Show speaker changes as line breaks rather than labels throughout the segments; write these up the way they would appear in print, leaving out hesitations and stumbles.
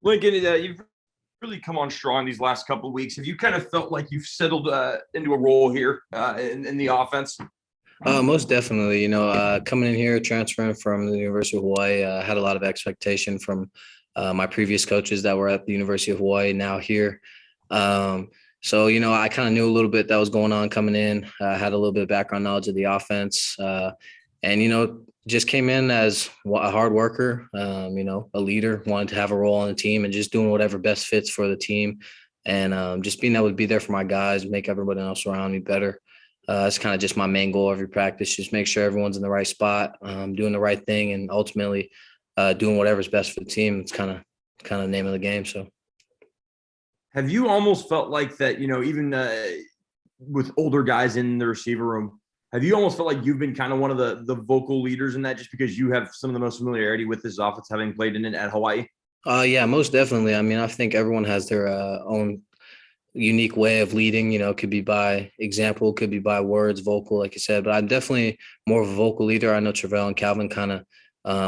Lincoln, you've really come on strong these last couple of weeks. Have you kind of felt like you've settled into a role here in the offense?
Most definitely. Coming in here, transferring from the University of Hawaii, had a lot of expectation from my previous coaches that were at the University of Hawaii, now here. I kind of knew a little bit that was going on coming in. I had a little bit of background knowledge of the offense, just came in as a hard worker, a leader, wanted to have a role on the team and just doing whatever best fits for the team. And just being able to be there for my guys, make everybody else around me better. It's kind of just my main goal every practice, just make sure everyone's in the right spot, doing the right thing, and ultimately doing whatever's best for the team. It's kind of name of the game. So,
Have you almost felt like that, even with older guys in the receiver room, have you almost felt like you've been kind of one of the vocal leaders in that just because you have some of the most familiarity with this offense having played in it at Hawaii?
Yeah, most definitely. I mean, I think everyone has their own unique way of leading. Could be by example, could be by words, vocal, like you said. But I'm definitely more of a vocal leader. I know Travell and Calvin kind of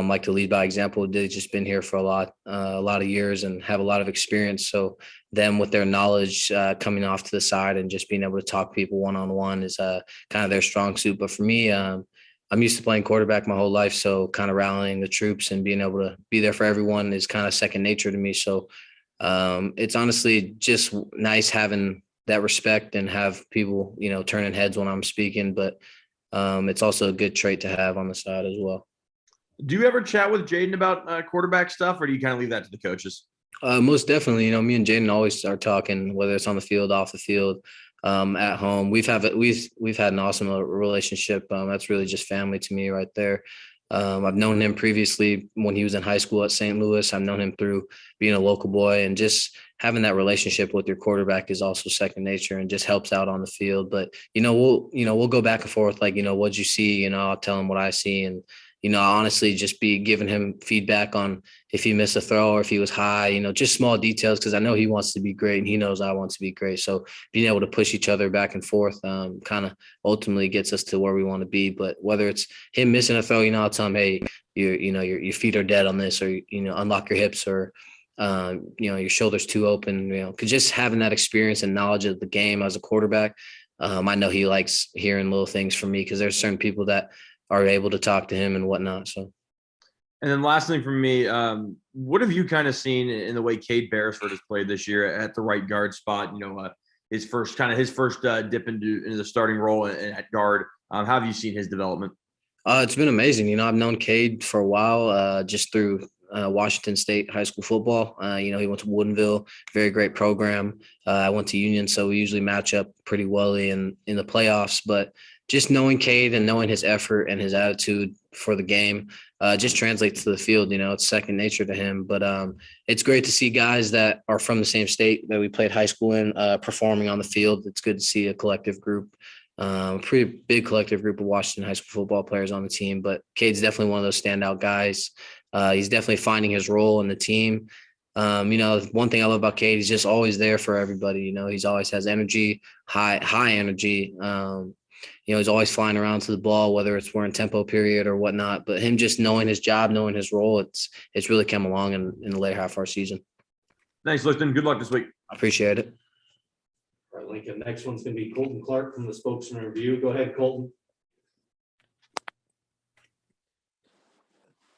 like to lead by example. They've just been here for a lot of years and have a lot of experience. So them with their knowledge coming off to the side and just being able to talk to people one-on-one is kind of their strong suit. But for me, I'm used to playing quarterback my whole life. So kind of rallying the troops and being able to be there for everyone is kind of second nature to me. So it's honestly just nice having that respect and have people, turning heads when I'm speaking, but it's also a good trait to have on the side as well.
Do you ever chat with Jaydon about quarterback stuff, or do you kind of leave that to the coaches?
Most definitely. Me and Jaydon always start talking, whether it's on the field, off the field, at home. We've had an awesome relationship. That's really just family to me right there. I've known him previously when he was in high school at St. Louis. I've known him through being a local boy, and just having that relationship with your quarterback is also second nature and just helps out on the field. But we'll go back and forth. Like, what'd you see? I'll tell him what I see, and I honestly just be giving him feedback on if he missed a throw or if he was high. Just small details, because I know he wants to be great and he knows I want to be great. So being able to push each other back and forth kind of ultimately gets us to where we want to be. But whether it's him missing a throw, I'll tell him, hey, your feet are dead on this, or unlock your hips, or your shoulders too open. Because just having that experience and knowledge of the game as a quarterback, I know he likes hearing little things from me, because there's certain people that are able to talk to him and whatnot. So,
and then last thing from me, what have you kind of seen in the way Kade Bessford has played this year at the right guard spot? His first dip into the starting role at guard. How have you seen his development?
It's been amazing. I've known Kade for a while, just through Washington State high school football. He went to Woodinville, very great program. I went to Union, so we usually match up pretty well in the playoffs. But just knowing Kade and knowing his effort and his attitude for the game just translates to the field. It's second nature to him. But it's great to see guys that are from the same state that we played high school in performing on the field. It's good to see a collective group. Pretty big collective group of Washington high school football players on the team, but Cade's definitely one of those standout guys. He's definitely finding his role in the team. One thing I love about Kade, he's just always there for everybody. He's always has energy, high energy. He's always flying around to the ball, whether it's we're in tempo period or whatnot. But him just knowing his job, knowing his role, it's really come along in the later half of our season.
Thanks, Lifton. Good luck this week.
I appreciate it.
All right, Lincoln. Next one's going to be Colton Clark from the Spokesman Review. Go ahead, Colton.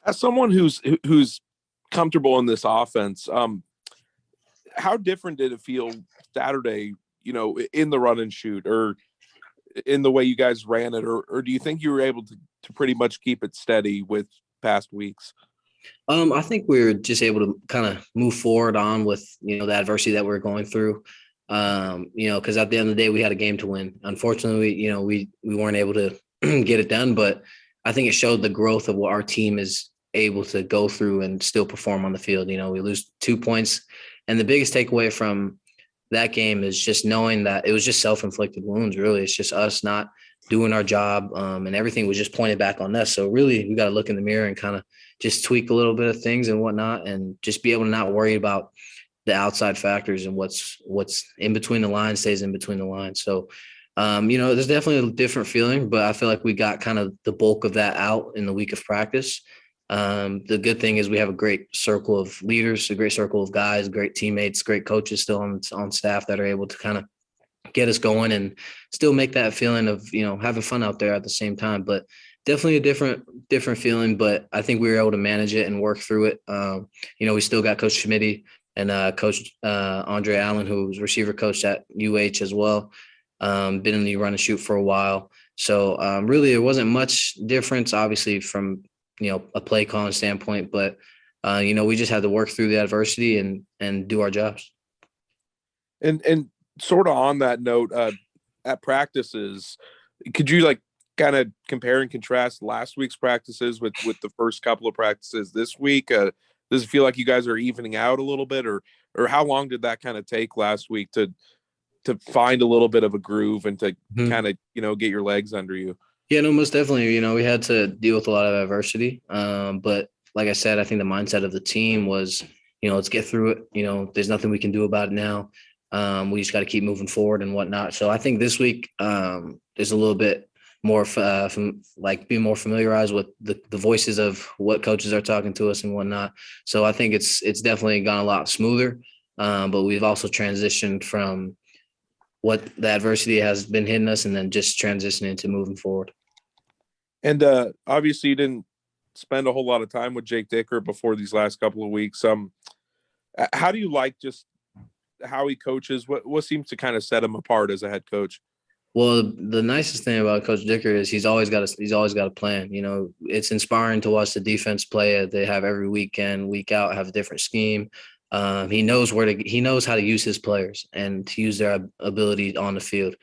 As someone who's comfortable in this offense, how different did it feel Saturday, in the run and shoot, or in the way you guys ran it, or do you think you were able to pretty much keep it steady with past weeks?
I think we were just able to kind of move forward on with, the adversity that we're going through. Because at the end of the day, we had a game to win. Unfortunately, we weren't able to get it done, but I think it showed the growth of what our team is able to go through and still perform on the field. We lose 2 points, and the biggest takeaway from that game is just knowing that it was just self-inflicted wounds. Really, it's just us not doing our job, and everything was just pointed back on us. So really, we got to look in the mirror and kind of just tweak a little bit of things and whatnot, and just be able to not worry about the outside factors, and what's in between the lines stays in between the lines. So, there's definitely a different feeling, but I feel like we got kind of the bulk of that out in the week of practice. The good thing is we have a great circle of leaders, a great circle of guys, great teammates, great coaches still on staff that are able to kind of get us going and still make that feeling of, having fun out there at the same time. But definitely a different feeling, but I think we were able to manage it and work through it. We still got Coach Schmitty and Coach Andre Allen, who was receiver coach at UH as well. Been in the run and shoot for a while. So really there wasn't much difference, obviously, from, a play calling standpoint, but we just had to work through the adversity and do our jobs.
And sort of on that note, at practices, could you kind of compare and contrast last week's practices with the first couple of practices this week? Does it feel like you guys are evening out a little bit, or how long did that kind of take last week to find a little bit of a groove and to kind of, get your legs under you?
Yeah, no, most definitely. We had to deal with a lot of adversity. But like I said, I think the mindset of the team was, let's get through it. There's nothing we can do about it now. We just got to keep moving forward and whatnot. So I think this week there's a little bit more being more familiarized with the voices of what coaches are talking to us and whatnot. So I think it's definitely gone a lot smoother. But we've also transitioned from what the adversity has been hitting us and then just transitioning to moving forward.
And obviously you didn't spend a whole lot of time with Jake Dicker before these last couple of weeks. How do you like just how he coaches? What seems to kind of set him apart as a head coach?
Well, the nicest thing about Coach Dicker is he's always got a plan. It's inspiring to watch the defense play. They have every weekend, week out, have a different scheme. He knows how to use his players and to use their ability on the field.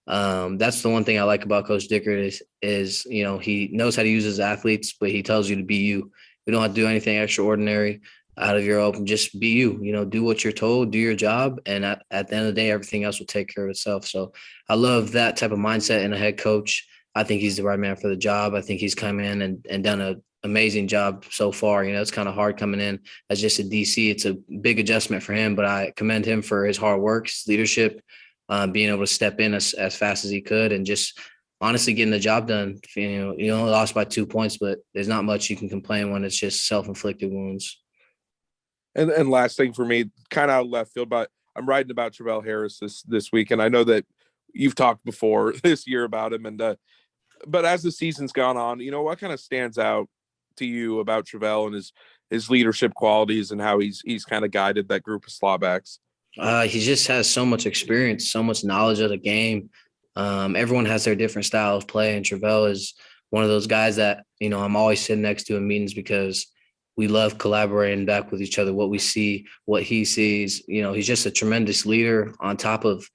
That's the one thing I like about Coach Dicker is he knows how to use his athletes, but he tells you to be you. We don't have to do anything extraordinary out of your open. Just be you. Do what you're told, do your job, and at the end of the day, everything else will take care of itself. So I love that type of mindset in a head coach. I think he's the right man for the job. I think he's come in and done an amazing job so far. It's kind of hard coming in as just a DC. It's a big adjustment for him, but I commend him for his hard work, his leadership, being able to step in as fast as he could and just honestly getting the job done. You only lost by 2 points, but there's not much you can complain when it's just self-inflicted wounds.
And last thing for me, kind of out of left field, but I'm writing about Travell Harris this week, and I know that you've talked before this year about him. And but as the season's gone on, what kind of stands out to you about Travell and his leadership qualities and how he's kind of guided that group of slawbacks?
He just has so much experience, so much knowledge of the game. Everyone has their different style of play, and Travell is one of those guys that I'm always sitting next to in meetings because we love collaborating back with each other, what we see, what he sees. He's just a tremendous leader on top of,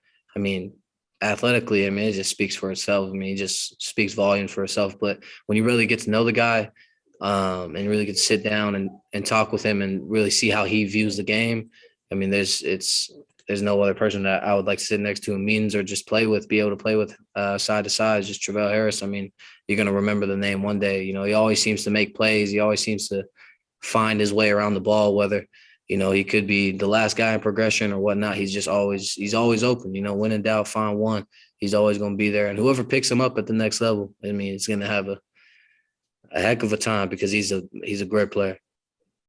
athletically, it just speaks for itself. He just speaks volumes for itself. But when you really get to know the guy and really get to sit down and talk with him and really see how he views the game, there's no other person that I would like to sit next to in meetings or just be able to play with side to side. Just Travell Harris. You're going to remember the name one day. He always seems to make plays. He always seems to find his way around the ball, whether, he could be the last guy in progression or whatnot. He's always open, when in doubt, find one. He's always going to be there. And whoever picks him up at the next level, it's going to have a heck of a time because he's a great player.